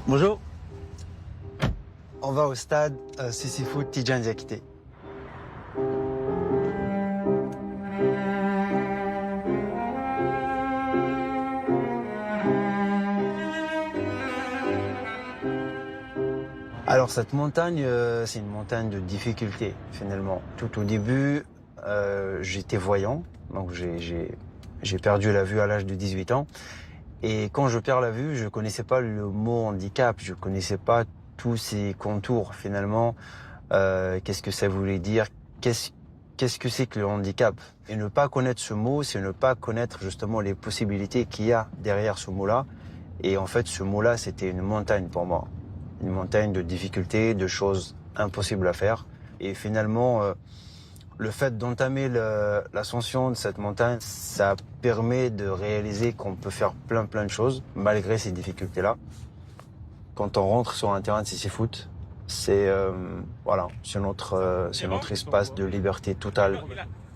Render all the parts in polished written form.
Bonjour. On va au stade Sissi-Foot Tidjane Diakité. Alors cette montagne, c'est une montagne de difficulté finalement. Tout au début, j'étais voyant, donc j'ai perdu la vue à l'âge de 18 ans. Et quand je perds la vue, je connaissais pas le mot handicap, je connaissais pas tous ses contours finalement. Qu'est-ce que ça voulait dire? Qu'est-ce que c'est que le handicap? Et ne pas connaître ce mot, c'est ne pas connaître justement les possibilités qu'il y a derrière ce mot-là. Et en fait, ce mot-là, c'était une montagne pour moi. Une montagne de difficultés, de choses impossibles à faire. Et finalement, le fait d'entamer l'ascension de cette montagne, ça permet de réaliser qu'on peut faire plein de choses, malgré ces difficultés-là. Quand on rentre sur un terrain de Sissi-Foot, c'est voilà, c'est notre espace de liberté totale.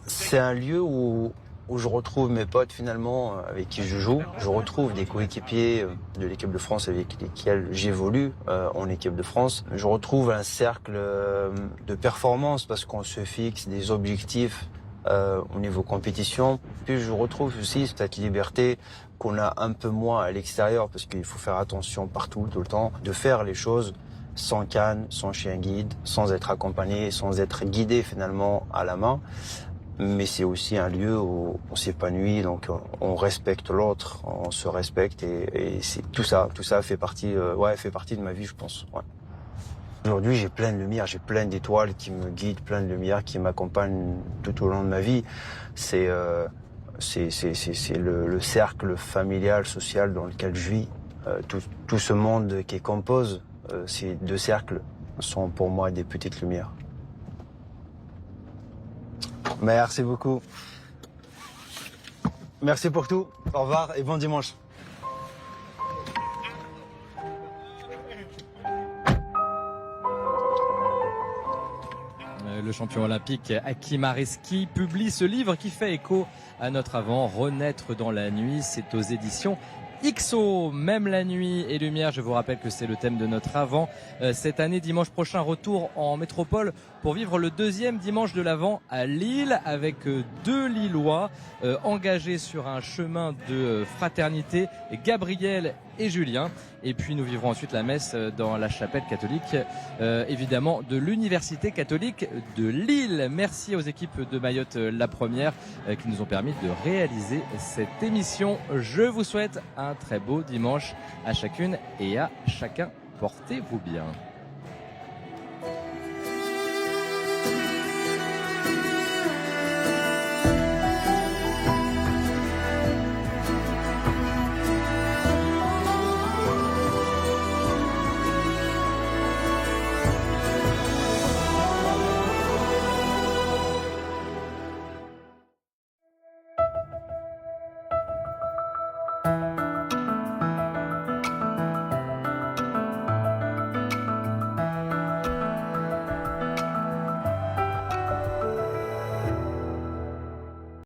C'est un lieu où je retrouve mes potes finalement avec qui je joue. Je retrouve des coéquipiers de l'équipe de France avec lesquels j'évolue en équipe de France. Je retrouve un cercle de performance parce qu'on se fixe des objectifs au niveau compétition. Puis je retrouve aussi cette liberté qu'on a un peu moins à l'extérieur parce qu'il faut faire attention partout, tout le temps, de faire les choses sans canne, sans chien guide, sans être accompagné, sans être guidé finalement à la main. Mais c'est aussi un lieu où on s'épanouit, donc on respecte l'autre, on se respecte et c'est tout ça fait partie de ma vie, je pense. Ouais. Aujourd'hui, j'ai plein de lumière, j'ai plein d'étoiles qui me guident, plein de lumière qui m'accompagnent tout au long de ma vie. C'est le cercle familial, social dans lequel je vis. Tout ce monde qui compose ces deux cercles sont pour moi des petites lumières. Merci beaucoup. Merci pour tout. Au revoir et bon dimanche. Le champion olympique Hakim Areski publie ce livre qui fait écho à notre avant, Renaître dans la nuit. C'est aux éditions XO, même la nuit et lumière. Je vous rappelle que c'est le thème de notre avant. Cette année, dimanche prochain, retour en métropole pour vivre le deuxième dimanche de l'Avent à Lille avec deux Lillois engagés sur un chemin de fraternité, Gabriel et Julien. Et puis nous vivrons ensuite la messe dans la chapelle catholique, évidemment, de l'Université catholique de Lille. Merci aux équipes de Mayotte La Première qui nous ont permis de réaliser cette émission. Je vous souhaite un très beau dimanche à chacune et à chacun. Portez-vous bien.